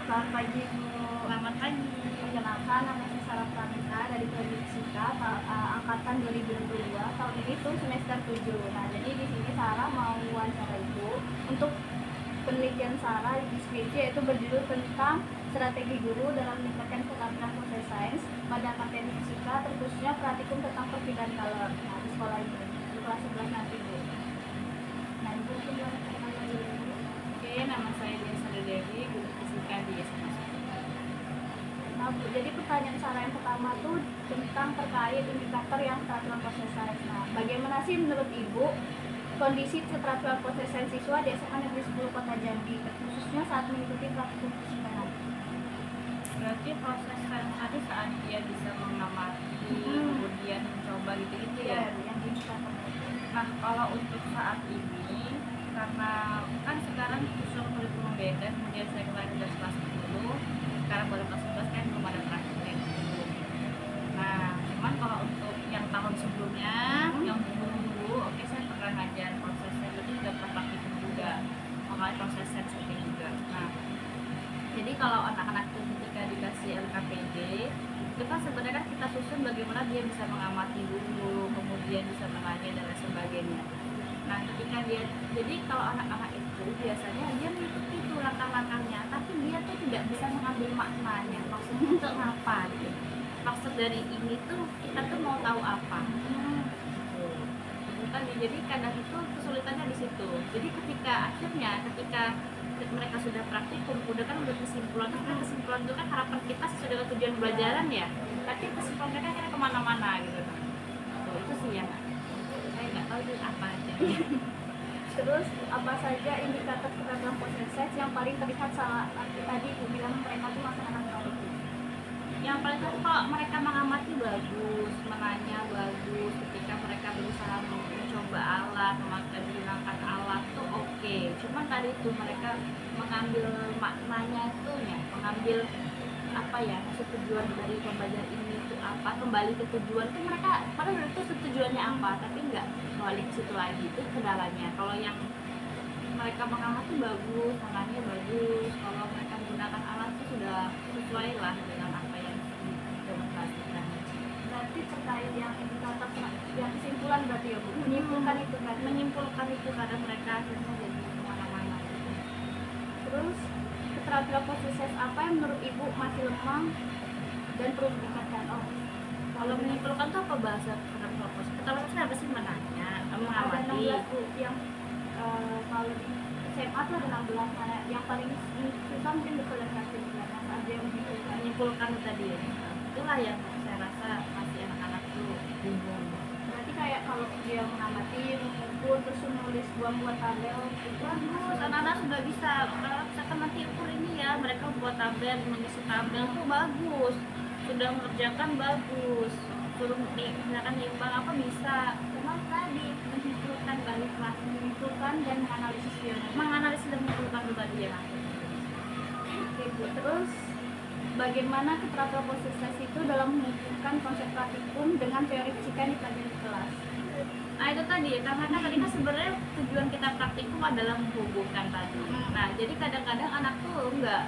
Selamat pagi Bu. Selamat pagi. Perkenalkan, nama saya Sarah Pramita dari Prodi Fisika angkatan 2022. Tahun ini tuh semester 7. Nah, jadi di sini Sarah mau wawancara Ibu untuk penelitian Sarah di skripsi, yaitu berjudul tentang strategi guru dalam meningkatkan keterampilan proses sains pada materi fisika, terkhususnya praktikum tentang perpindahan color. Nah, di sekolah ini di kelas 11 nanti Bu. Nah, Ibu boleh perkenalkan dulu. Oke, nama saya Desa Dewi, guru fisika di SMA. Nah, Bu, jadi pertanyaan Sarah yang pertama tuh tentang terkait indikator yang keterampilan proses sains. Nah, bagaimana sih menurut Ibu kondisi keterampilan proses sains siswa di SMA Negeri 10 Kota Jambi, khususnya saat mengikuti praktikum fisika nanti? Berarti proses sains tadi saat dia bisa mengamati, kemudian mencoba gitu-gitu ya. Yang diindikator. Nah, kalau untuk saat ini, karena kan sekarang usul kurikulum beda, kemudian saya kemarin udah kelas 10, sekarang baru kelas 11 kan belum ada praktik dulu. Nah, cuman kalau untuk yang tahun sebelumnya, yang dulu, oke saya pernah ngajar prosesnya, berarti juga pernah praktikum juga, makanya proses sensitif juga. Nah, jadi kalau anak-anak itu ketika dikasih LKPD, itu kan sebenarnya kan kita susun bagaimana dia bisa mengamati dulu, kemudian bisa menanya dan lain sebagainya. Nah, ketika dia, jadi kalau anak-anak itu biasanya dia mengikuti itu langkah-langkahnya, tapi dia tuh tidak bisa mengambil maknanya, maksudnya itu ngapa gitu. Maksud dari ini tuh kita tuh mau tahu apa. Bukan, jadi kadang itu kesulitannya di situ. Jadi ketika mereka sudah praktikum, udah kan udah kesimpulan, kan kesimpulan itu kan harapan kita sesuai dengan tujuan pembelajaran ya. Tapi kesimpulan mereka akhirnya kemana-mana gitu. Tuh, itu sih yang saya nggak tahu itu apa aja. Terus apa saja indikator keterampilan proses sains yang paling terlihat saat tadi Ibu bilang mereka tuh masih anak-anak itu? Yang paling itu kalau mereka mengamati bagus, menanya bagus, ketika mereka berusaha mencoba alat, menggunakan alat tuh oke. Cuman tadi itu mereka mengambil maknanya itu ya, mengambil apa ya, maksud tujuan dari pembelajaran ini itu apa, kembali ke tujuan tuh mereka pada itu tujuannya apa, tapi nggak balik ke situ lagi, itu kendalanya. Kalau yang mereka mengamati bagus, menanya bagus, kalau mereka menggunakan alat itu sudah sesuai lah dengan apa yang didemonstrasikan. Berarti terkait yang indikator yang kesimpulan berarti ya Bu, menyimpulkan itu kan? Menyimpulkan itu kadang mereka akhirnya jadi kemana-mana gitu. Terus keterampilan proses sains apa yang menurut Ibu masih lemah dan perlu ditingkatkan? Oh, Kalau menyimpulkan itu apa bahasa keterampilan proses? Keterampilan proses apa sih? Menanya, ada mengamati. 16 Bu yang kalau di SMA tuh ada 16. Nah, yang paling susah mungkin di komunikasi dengan ada yang Menyimpulkan tadi ya. Itulah yang saya rasa masih anak-anak tuh bingung. berarti kayak kalau dia mengamati, mengukur, terus menulis buat tabel itu Bagus, anak-anak sudah bisa. Kalau misalkan nanti ukur ini ya, mereka buat tabel, mengisi tabel tuh bagus, sudah mengerjakan bagus. Suruh misalkan nimbang apa bisa, cuma tadi menyimpulkan balik lagi, menyimpulkan dan menganalisis dia. menganalisis dan menyimpulkan itu tadi ya. Oke Bu, terus bagaimana keterampilan proses sains itu dalam menghubungkan konsep praktikum dengan teori fisika yang dipelajari di kelas? Nah itu tadi, karena kan tadi kan sebenarnya tujuan kita praktikum adalah menghubungkan tadi. Nah jadi kadang-kadang anak tuh nggak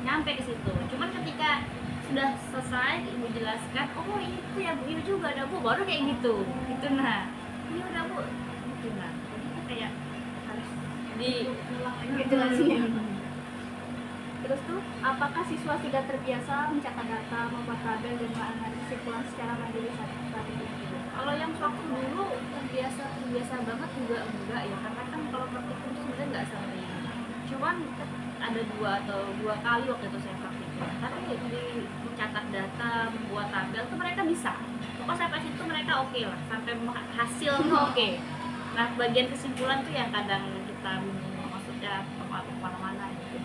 nyampe ke situ. Cuman ketika sudah selesai ibu jelaskan, oh itu ya bu, ini juga ada bu, baru kayak gitu. Gitu nah, ini udah bu, gitu nah. Itu kayak harus Ulang lagi jelasinnya. Terus tuh, apakah siswa sudah terbiasa mencatat data, membuat tabel, dan menganalisis simpulan secara mandiri saat praktikum? kalau yang waktu dulu terbiasa banget juga enggak ya, karena kan kalau praktikum itu sebenarnya nggak sering. Cuman ada dua kali waktu itu saya praktikum, tapi di mencatat data, membuat tabel tuh mereka bisa. Pokoknya sampai situ mereka oke lah, sampai hasil tuh oke. Nah bagian kesimpulan tuh yang kadang kita bingung, maksudnya kemana-mana gitu.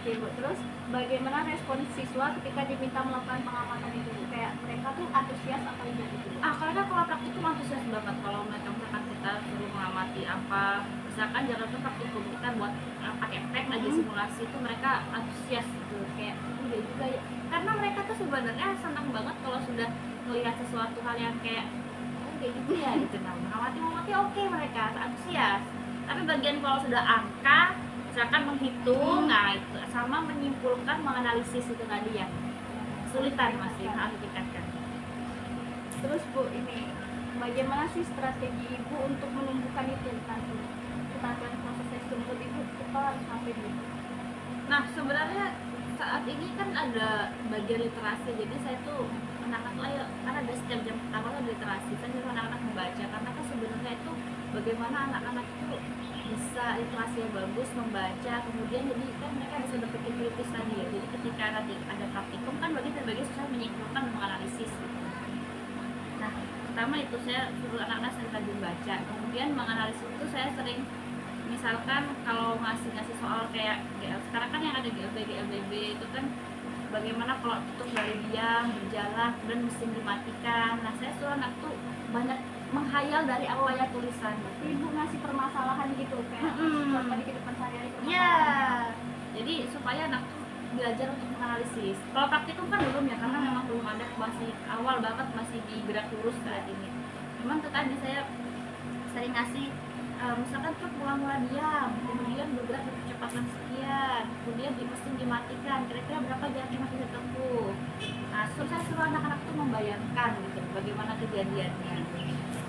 Oke Bu, terus bagaimana respon siswa ketika diminta melakukan pengamatan itu? Kayak mereka tuh antusias apa enggak gitu? Karena kalau praktikum antusias banget. Kalau mereka misalkan kita suruh mengamati apa, misalkan jangan lupa praktikum kita buat pakai pack aja simulasi, itu mereka antusias gitu, kayak iya juga ya, karena mereka tuh sebenarnya senang banget kalau sudah melihat sesuatu hal yang kayak oh kayak gitu ya gitu. Nah mengamati oke, mereka antusias. Tapi bagian kalau sudah angka, misalkan menghitung, nah itu sama menyimpulkan, menganalisis itu tadi ya kesulitan masih harus ditingkatkan. Terus Bu, ini bagaimana sih strategi Ibu untuk menumbuhkan itu nanti keterampilan proses itu menurut Ibu kita harus sampai dulu? Nah sebenarnya saat ini kan ada bagian literasi, jadi saya tuh anak-anak tuh ayo, kan ada setiap jam pertama tuh ada literasi, saya nyuruh anak-anak membaca karena kan sebenarnya itu bagaimana anak-anak itu bisa literasi yang bagus, membaca, kemudian jadi kan mereka bisa berpikir kritis tadi ya, jadi ketika nanti ada praktikum kan bagian dari bagian susah menyimpulkan dan menganalisis. Nah pertama itu saya suruh anak-anak sering rajin baca, kemudian menganalisis itu saya sering misalkan kalau ngasih soal kayak sekarang kan yang ada GLB itu kan bagaimana kalau tutup dari diam, berjalan, dan mesin dimatikan. Nah saya suruh anak tuh banyak menghayal dari apa tulisan. Ibu ngasih permasalahan gitu kayak contoh di kehidupan sehari-hari Ya, permasalahan. jadi supaya anak tuh belajar untuk menganalisis. Kalau praktikum kan belum ya, karena memang belum ada, masih awal banget, masih di gerak lurus saat ini. Cuman tuh tadi saya sering ngasih misalkan truk mula-mula diam, kemudian bergerak dengan kecepatan sekian, kemudian di mesin dimatikan, kira-kira berapa jarak yang masih ditempuh. Nah, saya suruh anak-anak tuh membayangkan gitu, bagaimana kejadiannya.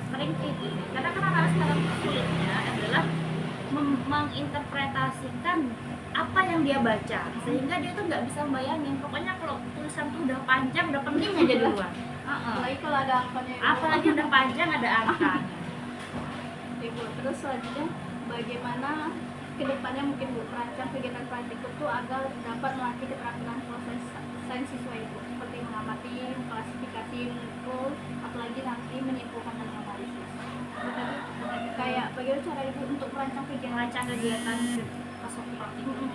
Sering itu, karena kan anak sekarang sulitnya adalah menginterpretasikan apa yang dia baca, sehingga dia tuh nggak bisa membayangin. Pokoknya kalau tulisan tuh udah panjang, udah pening aja duluan. Apalagi kalau ada angkanya. Apalagi udah panjang ada angkanya. Ibu, terus selanjutnya bagaimana kedepannya mungkin Bu merancang kegiatan praktikum itu agar dapat melatih keterampilan proses sains siswa itu seperti mengamati, klasifikasi, mengukur, apalagi nanti menyimpulkan dan menganalisis. Kayak bagaimana cara Ibu untuk merancang kegiatan masuk praktikum.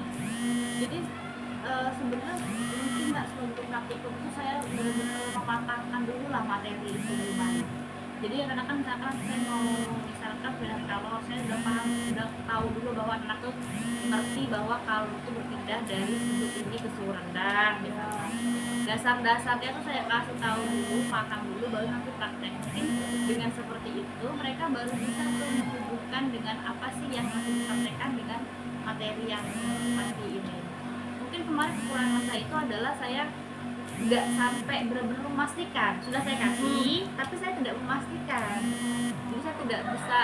Jadi sebenarnya mungkin nggak sebelum praktikum itu saya benar-benar mematangkan dulu lah materi itu gimana. Jadi anak-anak kan misalkan saya mau misalkan kalau saya sudah paham, sudah tahu dulu bahwa anak tuh ngerti bahwa kalor itu berpindah dari sudut tinggi ke sudut rendah misalkan. Dasar-dasarnya tuh saya kasih tahu dulu, paham dulu, baru nanti praktek. Mungkin dengan seperti itu mereka baru bisa tuh menghubungkan dengan apa sih yang masih dipraktekkan dengan materi yang masih ini. Mungkin kemarin kekurangan saya itu adalah saya nggak sampai benar-benar memastikan, sudah saya kasih tapi saya tidak memastikan, jadi saya tidak bisa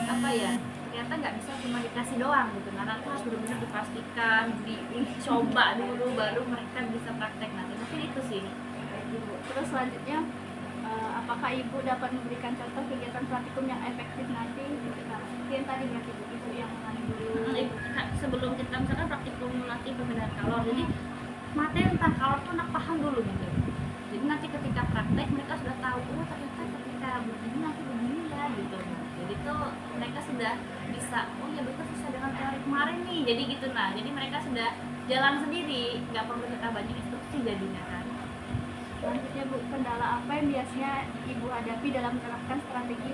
apa ya, ternyata nggak bisa cuma dikasih doang gitu, karena itu harus benar-benar dipastikan, dicoba dulu baru mereka bisa praktek nanti. Mungkin itu sih Ibu. Terus selanjutnya apakah Ibu dapat memberikan contoh kegiatan praktikum yang efektif nanti ketika yang tadi berarti Ibu yang mengalami dulu sebelum kita misalkan praktikum latih perbedaan kalor, jadi materi tentang kalor tuh anak paham dulu gitu. Jadi nanti ketika praktek mereka sudah tahu, oh ternyata ketika begini nanti begini ya gitu. Jadi tuh mereka sudah bisa, oh ya betul sesuai dengan teori kemarin nih. Jadi gitu, nah jadi mereka sudah jalan sendiri, nggak perlu kita banyak instruksi jadinya kan. Selanjutnya Bu, kendala apa yang biasanya Ibu hadapi dalam menerapkan strategi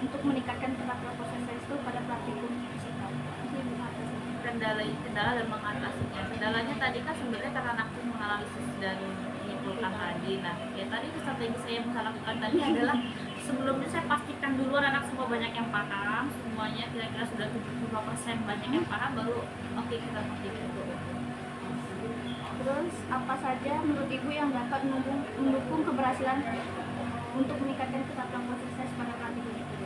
untuk meningkatkan keterampilan proses itu pada praktikum fisika? Ibu atasi. Kendala dalam mengatasinya. Kendalanya tadi kan sebenarnya karena anak tuh menganalisis dan menyimpulkan tadi. Nah, ya tadi strategi saya yang saya lakukan tadi adalah sebelumnya saya pastikan dulu anak semua banyak yang paham, semuanya kira-kira sudah 75% banyak yang paham, baru oke, kita praktikin dulu. Terus apa saja menurut Ibu yang dapat mendukung keberhasilan untuk meningkatkan keterampilan proses pada praktikum itu?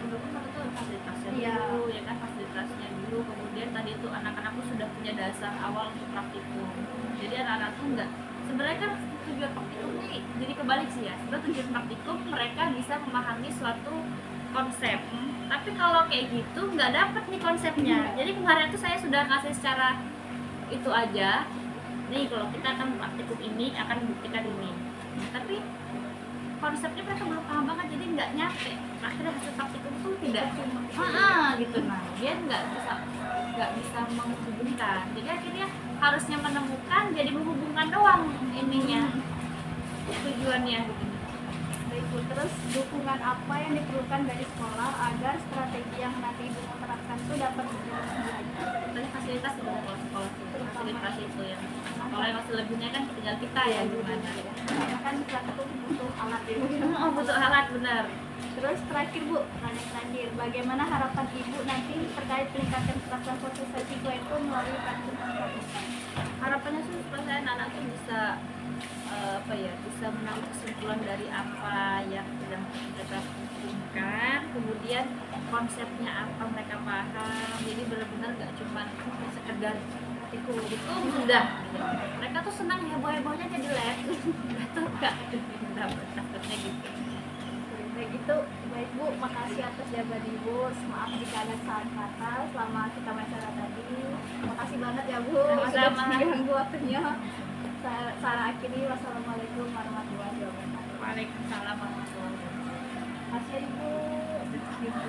Mendukung itu fasilitasnya Iya. dulu, ya kan, fasilitasnya dulu. Kemudian tadi itu anak-anak tuh sudah punya dasar awal untuk praktikum. Jadi anak-anak tuh enggak, sebenarnya kan tujuan praktikum ini jadi kebalik sih ya. Sebenarnya tujuan praktikum mereka bisa memahami suatu konsep. Tapi kalau kayak gitu nggak dapet nih konsepnya. Jadi kemarin tuh saya sudah ngasih secara itu aja. Nih kalau kita akan praktikum ini akan buktikan ini. Tapi konsepnya mereka belum paham banget, jadi nggak nyampe. Akhirnya hasil praktikum itu tidak gitu, nah dia nggak bisa menghubungkan. Jadi akhirnya harusnya menemukan, jadi menghubungkan doang ininya, tujuannya gitu. Baik Bu, terus dukungan apa yang diperlukan dari sekolah agar strategi yang nanti Ibu mau terapkan itu dapat berjalan dengan lancar? Tadi fasilitas itu kalau sekolah itu, fasilitas itu yang kalau yang masih lebihnya kan tinggal kita ya gimana. Karena kan praktikum butuh alat ya. Oh butuh alat, benar. Terus terakhir Bu, pertanyaan terakhir, bagaimana harapan Ibu nanti terkait peningkatan keterampilan proses siswa itu melalui praktikum? Harapan apa ya, bisa mengambil kesimpulan dari apa yang sedang mereka pikirkan, kemudian konsepnya apa mereka paham. Jadi benar-benar nggak cuma sekedar hatiku itu sudah gitu. Mereka tuh senang heboh-hebohnya jadi les atau enggak takutnya gitu. Baik itu, baik Bu, makasih atas jawaban Ibu. Maaf jika ada salah kata selama kita bicara tadi. Makasih banget ya Bu, Sama-sama. sudah mengganggu waktunya. Saya akhiri, wassalamualaikum warahmatullahi wabarakatuh. Waalaikumsalam warahmatullahi wabarakatuh. Makasih ya, Ibu. Gitu,